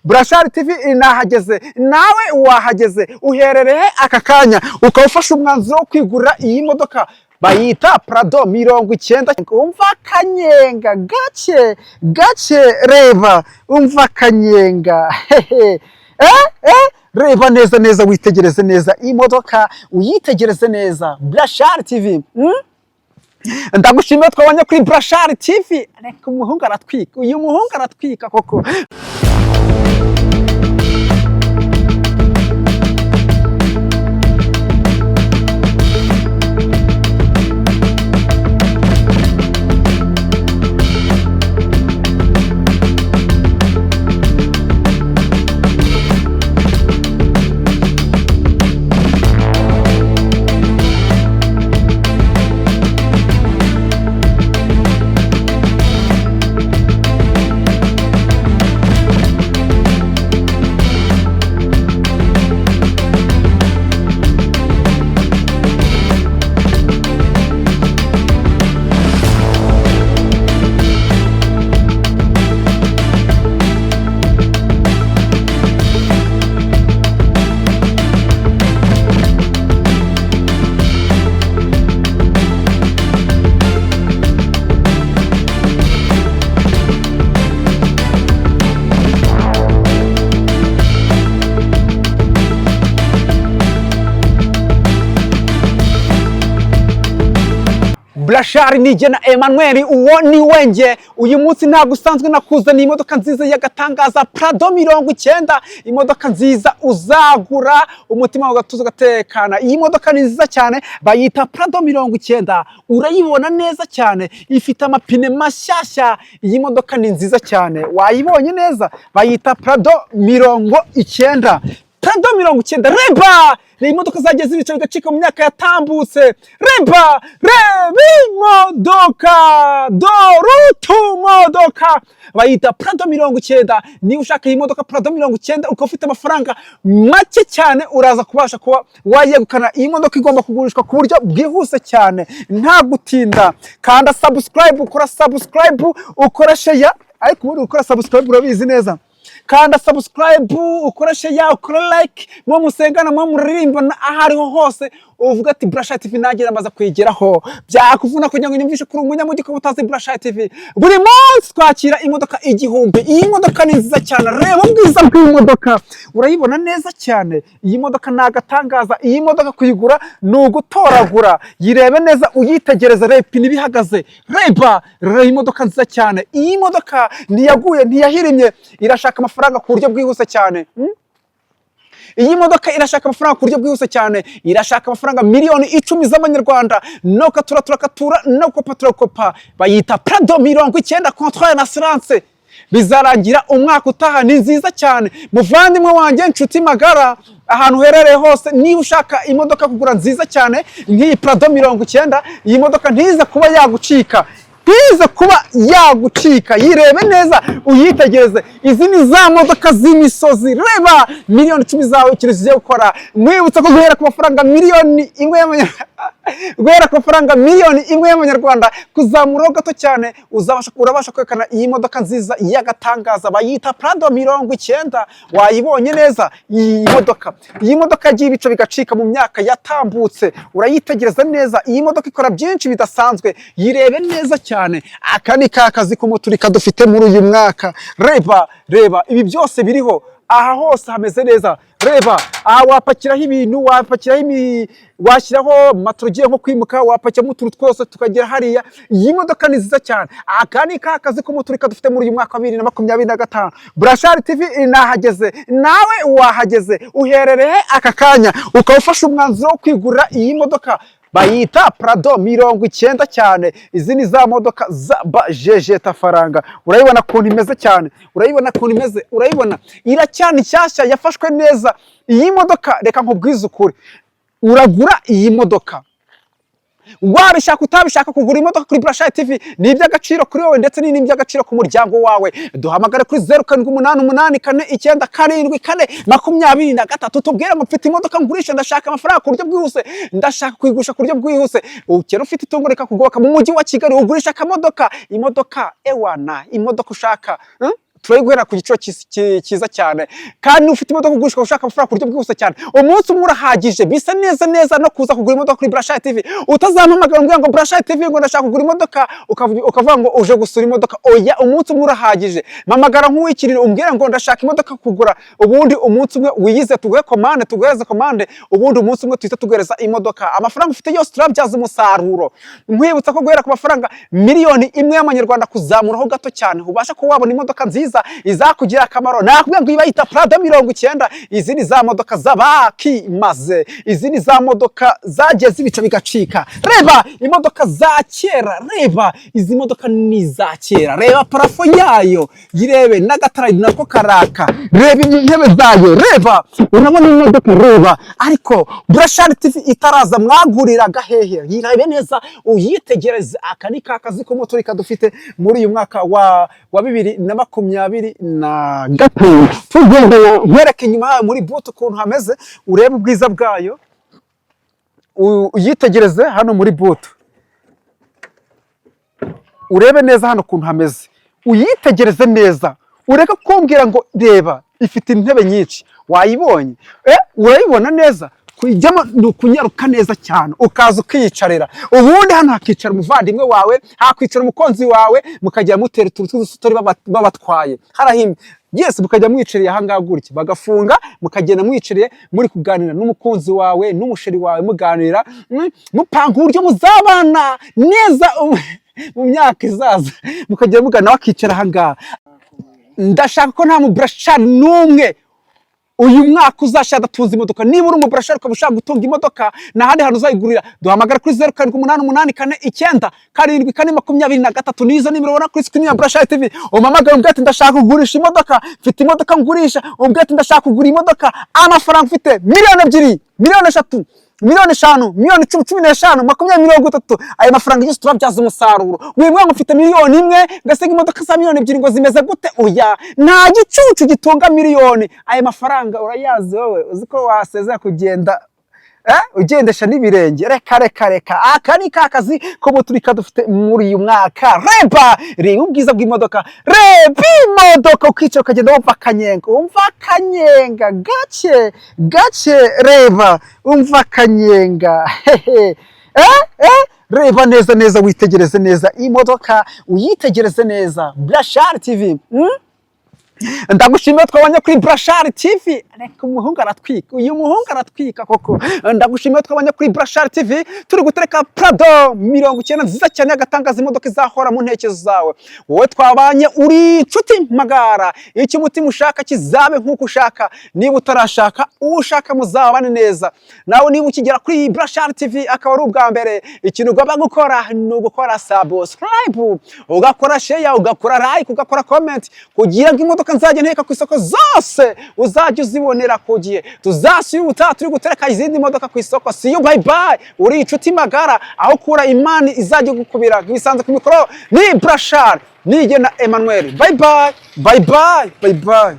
Burashari TV inahageze, nawe wahageze, uherereye aka kanya ukawufasha umwanzuro wo kwigurira iyi modoka bayita Prado 90. Umva kanyenga gake reba, umva kanyenga reba neza witegereze neza iyi modoka, uyitegereze neza. Burashari TV ndagushimiye twabonye kuri Burashari TV. Reka umuhungu aratwika, uyu muhungu aratwika koko. Burashari nije na Emmanuel, uwo ni wenge. Uyu munsi ntabwo usanzwe nakuzaniye imodoka nziza y'agatangaza Prado 90, imodoka nziza uzagura umutima ugatuza ugatekana. Iyi modoka ni nziza cyane, bayita Prado 90, urayibona neza cyane, ifite amapine mashyashya. Iyi modoka ni nziza cyane, wayibonye neza, bayita Prado 90. Prado 90, reba imodoka zageze ibice bigacika mu myaka yatambutse. Reba imodoka dorutu modoka bayita Prado 90. Niba ushaka iyi modoka Prado 90 ukaba ufite amafaranga make cyane, uraza kubasha kuba wayegukana. Iyi modoka igomba kugurishwa ku buryo bwihuse cyane nta gutinda. Kanda subscribe, ukora subscribe, ukora share. Ariko ubundi ukora subscribe urabizi neza, kanda subscribe, ukora share, ukora like, mwo musengana, mwo muririmba ahariho hose, uvuga ati Burashari TV nagira amaza kwigeraho. Byakuvuna kugira ngo nyumvishe kuri umunyamujyi ko utazi Burashari TV. Buri munsi twakira imodoka igihumbi. Iyi modoka ni nziza cyane, reba ubwiza bw'iyi modoka, urayibona neza cyane. Iyi modoka nagatangaza, iyi modoka kuyigura ni ugutoragura. Yirebe neza, uyitegereze, reba ipine bihagaze, reba imodoka nziza cyane. Iyi modoka ntiyaguye, ntiyahirimye, irashaka amafaranga ku buryo bwihuse cyane. Iyi modoka irashaka amafaranga ku buryo bwihuse cyane, irashaka amafaranga miliyoni 10 z'amanyarwanda. No katura turakatura, no kopa turakopa. Bayita Prado 90, controle na assurance. Bizarangira umwaka utaha. Ni nziza cyane muvandimwe wanjye, inshuti magara, ahantu herereye hose. Niba ushaka imodoka kugura nziza cyane nk'iyi Prado 90, iyi modoka ntiza kuba yagucika, yirebe neza, uyitegereze. Izi ni za modoka z'imisozi. Reba miliyoni 10 zawe ikintu zigiye gukora. Mwibutsa ko guhera ku mafaranga miliyoni 1 y'amanyarwanda kuzamura gato cyane urabasha kwekana iyi modoka nziza y'agatangaza bayita Prado 90. Wayibonye neza iyi modoka yagiye ibice bigacika mu myaka yatambutse, urayitegereza neza. Iyi modoka ikora byinshi bidasanzwe, yirebe neza cyane. Aka ni kazi k'umuturika dufite muri uyu mwaka. Reba ibi byose biriho, aha hose hameze neza. Reba aha wapakiraho ibintu, washyiraho matorogiye nko kwimuka, wapakiramo utuntu twose tukagera hariya. Iyi modoka ni nziza cyane. Aka ni kazi k'umuturika dufite muri uyu mwaka wa 2025. Burashari TV inahageze, nawe wahageze, uherereye aka kanya ukawufasha umwanzuro wo kwigurira iyi modoka bayita Prado 90 cyane. Izi ni za modoka za bajejeta faranga. Urayibona kuntu imeze cyane, urayibona iracyane nshyashya, yafashwe neza. Iyi modoka reka nkubwize ukuri, uragura iyi modoka wabishaka utabishaka. Kugura imodoka kuri Burashari TV ni iby'agaciro kuri wowe ndetse ni iby'agaciro ku muryango wawe. Duhamagare kuri 0788842423 tubwire ngo mfite imodoka ngurisha, ndashaka amafaranga ku buryo bwihuse, ndashaka kuyigurisha ku buryo bwihuse. Ukera ufite itungo reka kugoboka mu mujyi wa Kigali, ugurisha akamodoka, imodoka ewana, imodoka ushaka turayiguhera ku giciro cyiza cyane, kandi ufite imodoka ugurisha ushaka amafaranga ku buryo bwihuse cyane, umunsi umwe urahagije. Bisa neza no kuza kugura imodoka kuri Brashari TV. Utazampamagara umbwira ngo Brashari TV ngo ndashaka kugura imodoka ukavuga ngo uje gusura imodoka. Oya, umunsi umwe urahagije. Mpamagara nk'uwikirira umbwira ngo ndashaka imodoka kugura, ubundi umunsi umwe wiyize tuguhe komande, ubundi umunsi umwe tuhita tuguhereza imodoka. Amafaranga ufite yose turabyaza umusaruro. Nkwibutsa ko guhera ku mafaranga miliyoni imwe y'amanyarwanda kuzamuraho gato cyane ubasha ko wabona imodoka nziza izakugira akamaro. Nakubwiye ngo ibayita Prado 90, izi ni za modoka z'abakimaze, izi ni za modoka zagiye zibica bigacika. Reba imodoka za kera, reba izi modoka ni za kera, reba parafo yayo, yirebe n'agatara nako karaka, reba intebe zayo, reba urabona imodoka, reba. Ariko Brashari TV itaraza mwaguriraga hehe? Yirebe neza uyitegereze. Aka ni kakazi ko motori kadufite muri uyu mwaka wa 2025. Tugende nkwereke inyuma muri butu ukuntu hameze, urebe ubwiza bwayo, uyitegereze hano muri butu, urebe neza hano ukuntu hameze, uyitegereze neza, ureke kumbwira ngo reba ifite intebe nyinshi. Wayibonye? Urayibona neza? Kujyamo ni ukunyaruka neza cyane, ukaza ukiyicarira. Ubundi hano hakicara umuvandimwe wawe, hakwicara umukonzi wawe, mukajya mutera utuntu tw'udustori babatwaye harahimye. Yes, mukajya mwicariye ahangaha gutya, bagafunga mukagenda mwicariye muri kuganira n'umukunzi wawe n'umusheri wawe, muganira mupanga uburyo muzabana neza mu myaka izaza, mukajya mugana wakicara ahangaha. Ndashaka ko nta mu Brashari n'umwe uyu mwaka uzashaka tuzi imodoka. Niba uri mu Brashari ukaba ushaka gutunga imodoka n'ahandi hantu uzayigurira, duhamagara kuri 0788472423. Nizo nimero ubona kuri screen ya Brashari TV. Umamagara umbwira ati ndashaka kugurisha imodoka, mfite imodoka ngurisha. Umbwira ati ndashaka kugura imodoka, amafaranga mfite miliyoni 2, miliyoni 3, miliyoni 5, miliyoni 10, 15, 20, 30. Ayo mafaranga yose turabyaza umusaruro. Wimwe ngo mfite miliyoni 1 ngasega imodoka za miliyoni 2 ngo zimeze gute? Oya, nta gicucu gitunga miliyoni. Ayo mafaranga urayazi wowe, uziko wasezera kugenda ugendesha n'ibirenge. Reka aka ni kakazi ko muturika dufite muri uyu mwaka. Reba ubwiza bw'imodoka, reba imodoka ukicara ukagenda umva kanyenga gace, reba umva kanyenga. Reba neza witegereze neza imodoka, uyitegereze neza. Brashari TV. Ndagushimiye twabanye kuri Brashari TV. Reka umuhungu aratwika, uyu muhungu aratwika koko. Ndagushimiye twabanye kuri Brashari TV, turi gutereka Prado 90 nziza cyane y'agatangaza, imodoka izahora mu ntekerezo zawe. Wowe twabanye uri inshuti magara, icyo umutima ushaka kizabe nk'uko ushaka. Niba utarashaka ushaka muzabane neza. Nawe niba ukigera kuri Brashari TV akaba ari ubwa mbere, ikintu ugomba gukora ni ugukora subscribe, ugakora share, ugakora like, ugakora comment, kugira ngo imodoka nzajya nteka ku isoko zose uzajya uzibonera ku gihe. Tuzasubira turi gutereka izindi modoka ku isoko. See you, bye bye. Uri inshuti magara, aho kura imani izajya gukubira. Bisanze ku mikoro ni Brashari, nige na Emmanuel. Bye bye.